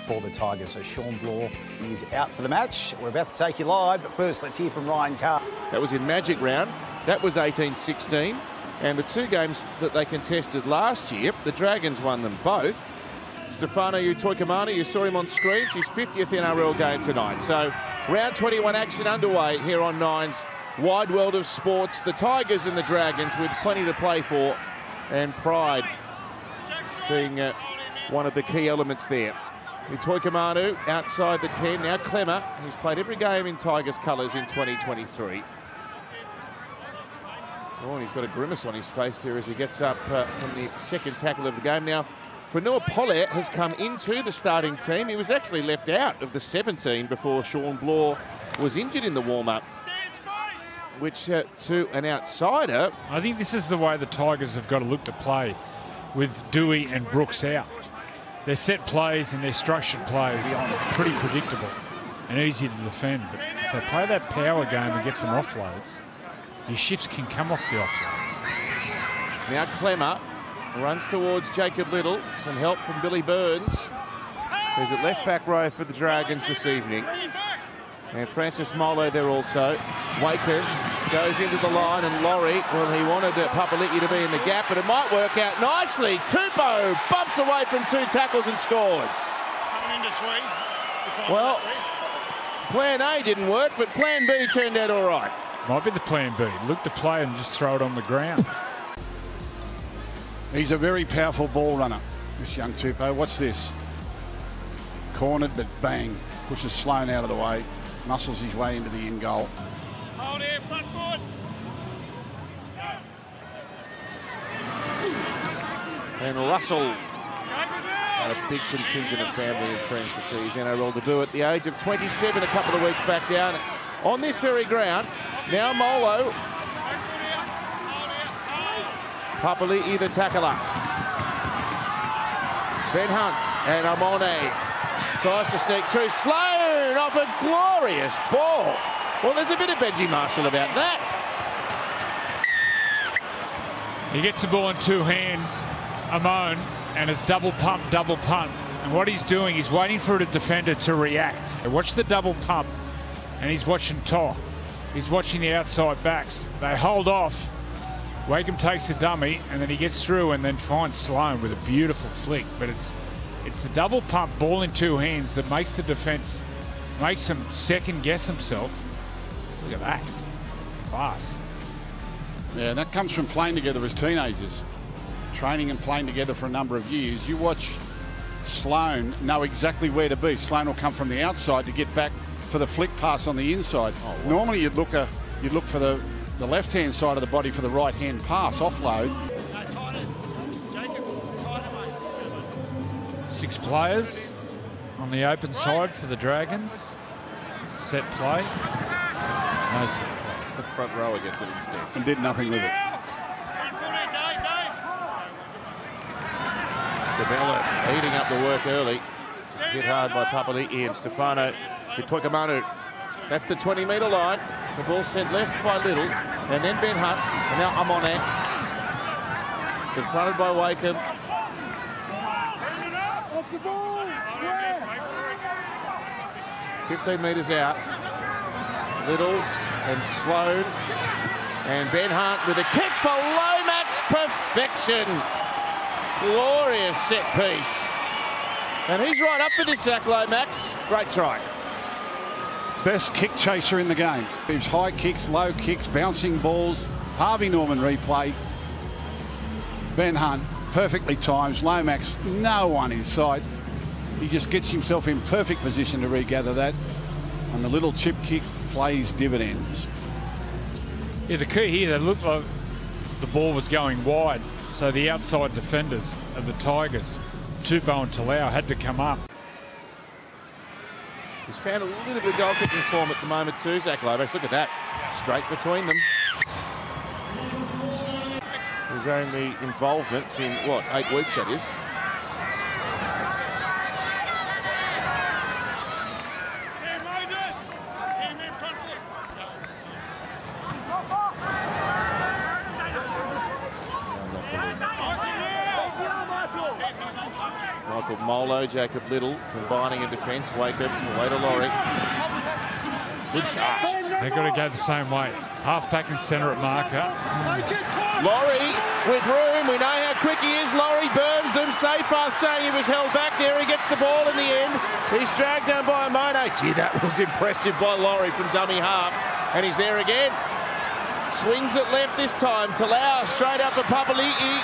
for the Tigers. So Sean Bloor is out for the match. We're about to take you live, but first let's hear from Ryan Carr. That was in Magic Round. That was 18-16. And the two games that they contested last year, the Dragons won them both. Stefano Utoikamanu, you saw him on screens, his 50th NRL game tonight. So round 21 action underway here on Nine's Wide World of Sports. The Tigers and the Dragons with plenty to play for, and pride being one of the key elements there. Utoikamanu outside the 10, now Clemmer, who's played every game in Tigers colours in 2023. Oh, and he's got a grimace on his face there as he gets up from the second tackle of the game. Now, Fanua Pollett has come into the starting team. He was actually left out of the 17 before Sean Bloor was injured in the warm-up, which to an outsider... I think this is the way the Tigers have got to look to play with Dewey and Brooks out. Their set plays and their structured plays are pretty predictable and easy to defend. But if they play that power game and get some offloads, your shifts can come off the offloads. Now Clemmer runs towards Jacob Little. Some help from Billy Burns, who's at left back row for the Dragons this evening. And Francis Molo there also. Waker goes into the line, and Laurie, well, he wanted Papali'i to be in the gap, but it might work out nicely. Tupou bumps away from two tackles and scores. Well, plan A didn't work, but plan B turned out all right. Might be the plan B. Look to play and just throw it on the ground. He's a very powerful ball runner, this young Tupou. What's this? Cornered, but bang. Pushes Sloan out of the way. Muscles his way into the in goal. Hold here, front foot. And Russell had a big contingent of family and friends to see his NRL debut at the age of 27 a couple of weeks back down on this very ground. Now Molo. Papali'i the tackler. Ben Hunt and Amone tries to sneak through. Sloan off a glorious ball. Well, there's a bit of Benji Marshall about that. He gets the ball in two hands, Amone, and it's double pump, double punt. And what he's doing, he's waiting for the defender to react. Watch the double pump, and he's watching Toh. He's watching the outside backs. They hold off. Wakeham takes the dummy, and then he gets through and then finds Sloan with a beautiful flick. But it's the double pump, ball in two hands, that makes the defence, makes him second guess himself. Look at that. Class. Yeah, that comes from playing together as teenagers. Training and playing together for a number of years. You watch Sloan know exactly where to be. Sloan will come from the outside to get back for the flick pass on the inside. Oh, wow. Normally you'd look for the left-hand side of the body for the right-hand pass, offload. 6 players on the open side for the Dragons. Set play. No set play. The front rower gets it instead. And did nothing with it. Cabela eating up the work early. Hit hard by Papali'i and Stefano Utoikamanu. That's the 20-metre line. The ball sent left by Little, and then Ben Hunt, and now Amone. Confronted by Wakeham. Off the ball. 15 metres out. Little and Sloan. And Ben Hunt with a kick for Lomax. Perfection. Glorious set piece. And he's right up for this sack, Lomax. Great try. Best kick chaser in the game. He's high kicks, low kicks, bouncing balls. Harvey Norman replay. Ben Hunt, perfectly timed. Lomax, no one in sight. He just gets himself in perfect position to regather that. And the little chip kick plays dividends. Yeah, the key here, they looked like the ball was going wide. So the outside defenders of the Tigers, Tupou and Talau, had to come up. He's found a little bit of goal-kicking form at the moment too, Zach Lomax. Look at that. Straight between them. His only involvements in, what, 8 weeks that is. Molo, Jacob Little combining in defence. Wake up, away to Laurie. Good charge. They've got to go the same way. Half back and centre at marker. Laurie with room. We know how quick he is. Laurie burns them. Seyfarth saying he was held back there. He gets the ball in the end. He's dragged down by Mono. Gee, that was impressive by Laurie from dummy half. And he's there again. Swings it left this time. Talau straight up for Papali'i.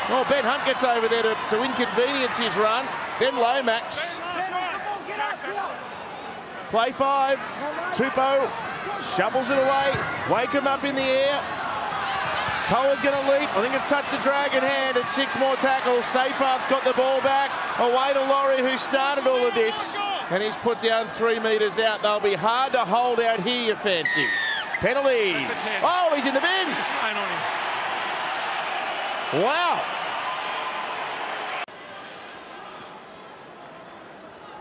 Oh, Ben Hunt gets over there to inconvenience his run. Then Lomax. Play 5. Tupou shovels it away. Wake him up in the air. Toa's going to leap. I think it's touched the Dragon hand. It's 6 more tackles. Seyfarth's got the ball back. Away to Laurie, who started all of this. And he's put down 3 metres out. They'll be hard to hold out here, you fancy. Penalty. Oh, he's in the bin. Wow.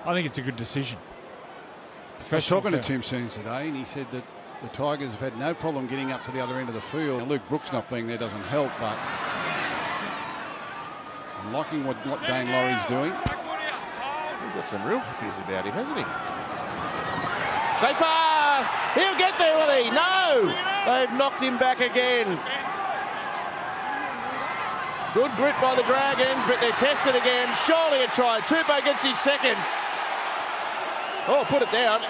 I think it's a good decision. I was talking to Tim Sheens today, and he said that the Tigers have had no problem getting up to the other end of the field. Now, Luke Brooks not being there doesn't help, but I'm liking what Dane Laurie's doing. He's got some real fizz about him, hasn't he? Seyfarth! He'll get there, will he? No! They've knocked him back again. Good grit by the Dragons, but they're tested again. Surely a try. Tupou gets his second. Oh, put it down.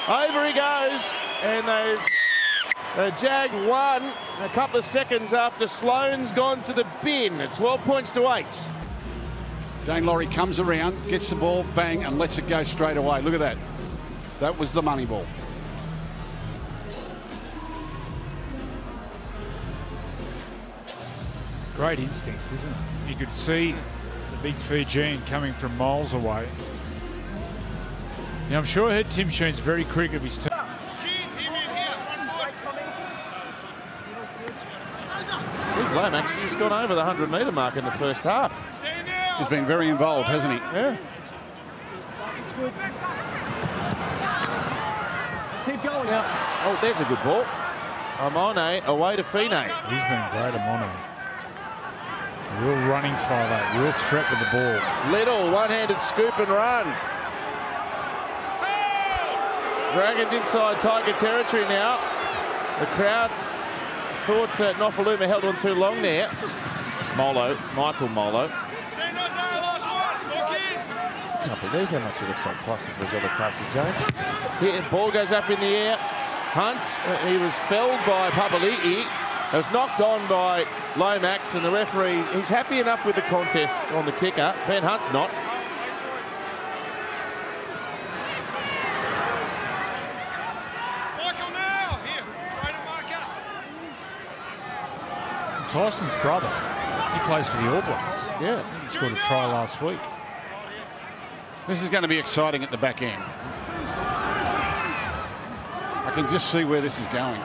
Over he goes, and they've jagged one a couple of seconds after Sloane's gone to the bin. 12 points to 8. Dane Laurie comes around, gets the ball, bang, and lets it go straight away. Look at that. That was the money ball. Great instincts, isn't it? You could see the big Fijian coming from miles away. Now, I'm sure I heard Tim Sheens very critical of his team. Here's Lomax. He's gone over the 100-metre mark in the first half. He's been very involved, hasn't he? Yeah. Keep going. Now, oh, there's a good ball. Amone away to Fine. He's been great, Amone. Real running 5'8", real threat with the ball. Little one-handed scoop and run. Dragons inside Tiger territory now. The crowd thought Nofaluma held on too long there. Michael Molo. Can't believe how much he looks like Tyson Brazilla, Tyson Jones. Here, ball goes up in the air. Hunt, he was felled by Papali'i. It was knocked on by Lomax, and the referee, he's happy enough with the contest on the kicker. Ben Hunt's not. Tyson's brother, he plays for the All Blacks. Yeah. He scored a try last week. This is going to be exciting at the back end. I can just see where this is going.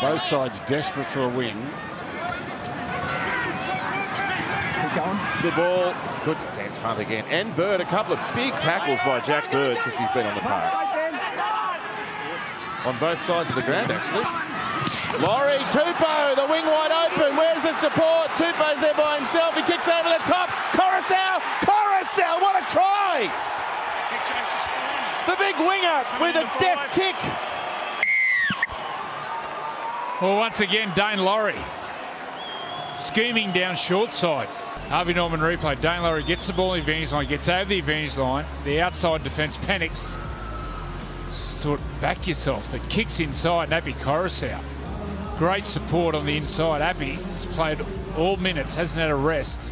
Both sides desperate for a win. Keep going. Good ball. Good defence, Hunt again. And Bird, a couple of big tackles by Jack Bird since he's been on the park. On both sides of the ground, actually. Laurie, Tupou, the wing wide open. Where's the support? Tupou's there by himself. He kicks over the top. Coruscant, what a try! The big winger with a deft kick. Well, once again, Dane Laurie scheming down short sides. Harvey Norman replay. Dane Laurie gets the ball in the advantage line, gets over the advantage line. The outside defence panics. Just thought, back yourself, but kicks inside, and Appy Coruscant. Great support on the inside. Appy has played all minutes, hasn't had a rest.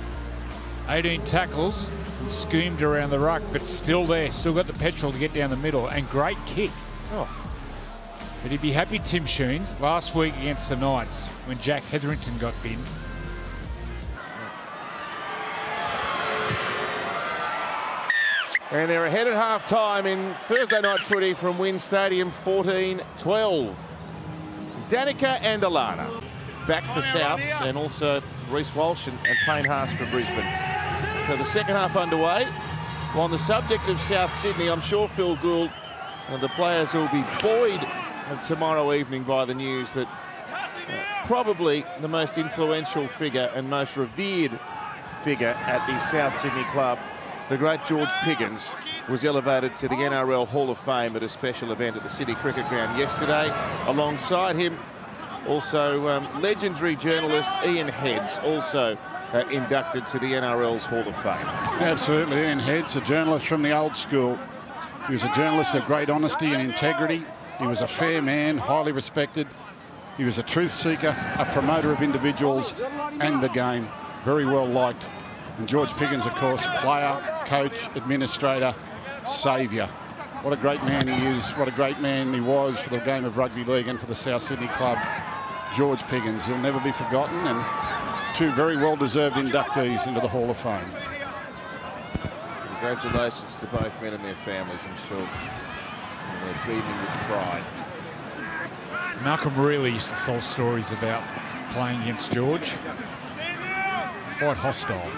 18 tackles, and schemed around the ruck, but still there, still got the petrol to get down the middle, and great kick. Oh. But he'd be happy, Tim Sheens, last week against the Knights, when Jack Hetherington got binned. And they're ahead at half-time in Thursday night footy from Wynn Stadium, 14-12. Danica and Alana back for Souths, and also Reece Walsh and Payne Haas for Brisbane. So the second half underway. Well, on the subject of South Sydney, I'm sure Phil Gould and the players will be buoyed tomorrow evening by the news that Probably the most influential figure and most revered figure at the South Sydney club, the great George Piggins, was elevated to the NRL Hall of Fame at a special event at the City Cricket Ground yesterday. Alongside him, also legendary journalist Ian Heads, also inducted to the NRL's Hall of Fame. Absolutely, Ian Heads, a journalist from the old school. He was a journalist of great honesty and integrity. He was a fair man, highly respected. He was a truth seeker, a promoter of individuals and the game. Very well liked. And George Piggins, of course, player, coach, administrator, saviour. What a great man he is. What a great man he was for the game of rugby league and for the South Sydney club. George Piggins, he'll never be forgotten, and two very well-deserved inductees into the Hall of Fame. Congratulations to both men and their families, I'm sure. And they're beaming with pride. Malcolm really used to tell stories about playing against George. Quite hostile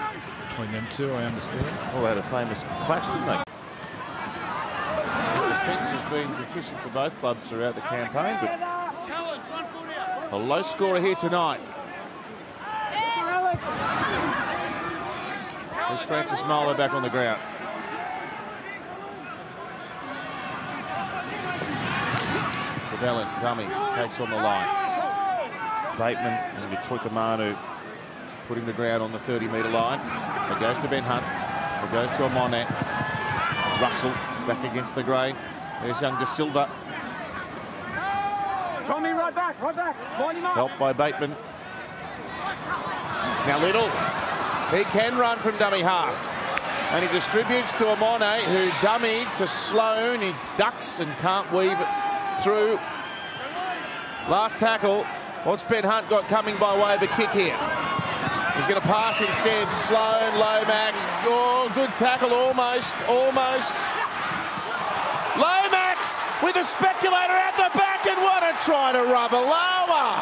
between them two, I understand. Well, they had a famous clash, didn't they? The defence has been deficient for both clubs throughout the campaign, but a low scorer here tonight. There's Francis Marlowe back on the ground. Bellin, dummies, takes on the line. Bateman and Toikamanu put him to ground on the 30-metre line. It goes to Ben Hunt. It goes to Amone. Russell back against the grain. There's young De Silva. Tommy, right back, right back. Line him up. Helped by Bateman. Now Little. He can run from dummy half. And he distributes to Amone, who dummied to Sloan. He ducks and can't weave it through. Last tackle. What's Ben Hunt got coming by way of a kick here? He's going to pass instead. Sloan, Lomax. Oh, good tackle, almost. Lomax with a speculator at the back, and what a try to rub a lower.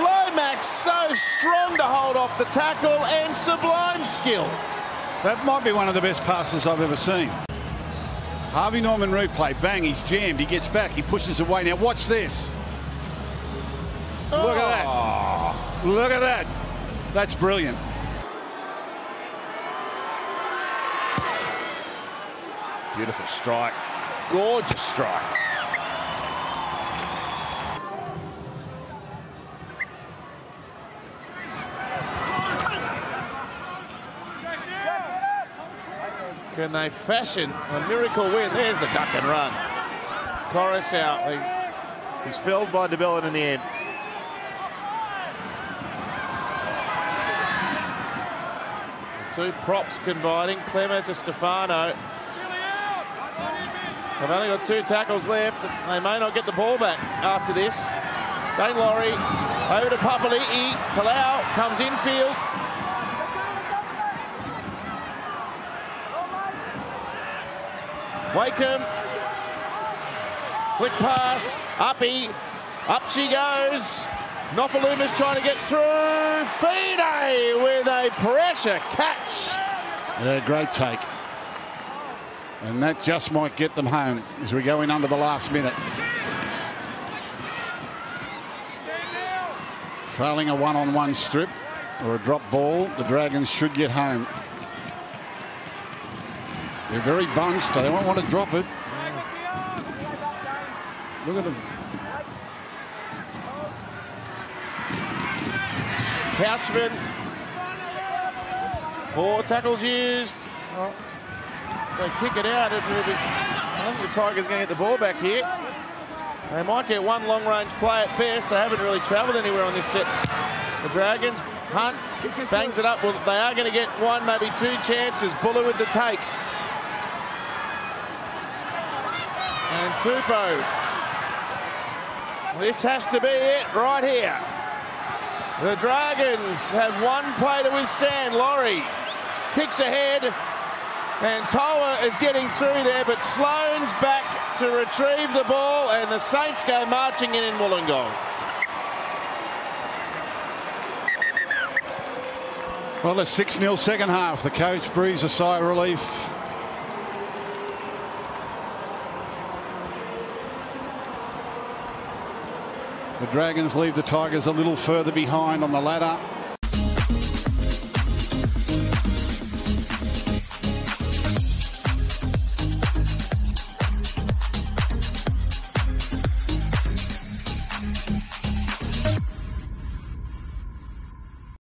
Lomax so strong to hold off the tackle, and sublime skill. That might be one of the best passes I've ever seen. Harvey Norman replay, bang, he's jammed, he gets back, he pushes away. Now watch this. Look at that. Look at that. That's brilliant. Beautiful strike. Gorgeous strike. Can they fashion a miracle win? There's the duck and run. Corus out. He's felled by De Bellin in the end. Two props combining. Clemmer to Stefano. They've only got two tackles left. They may not get the ball back after this. Dane Laurie over to Papali'i. Talau comes infield. Wakeham. Flick pass. Uppy. Up she goes. Nofaluma's trying to get through. Fide with a pressure catch. Yeah, great take. And that just might get them home as we go in under the last minute. Failing a one-on-one strip or a drop ball, the Dragons should get home. They're very bunched. They won't want to drop it. Look at them. Couchman. 4 tackles used. Oh. They kick it out. I think the Tigers are going to get the ball back here. They might get one long-range play at best. They haven't really travelled anywhere on this set. The Dragons. Hunt bangs it up. Well, they are going to get one, maybe 2 chances. Buller with the take. And Tupou. This has to be it right here. The Dragons have one play to withstand. Laurie kicks ahead, and Toa is getting through there, but Sloan's back to retrieve the ball, and the Saints go marching in Wollongong. Well, a 6-0 second half. The coach breathes a sigh of relief. The Dragons leave the Tigers a little further behind on the ladder.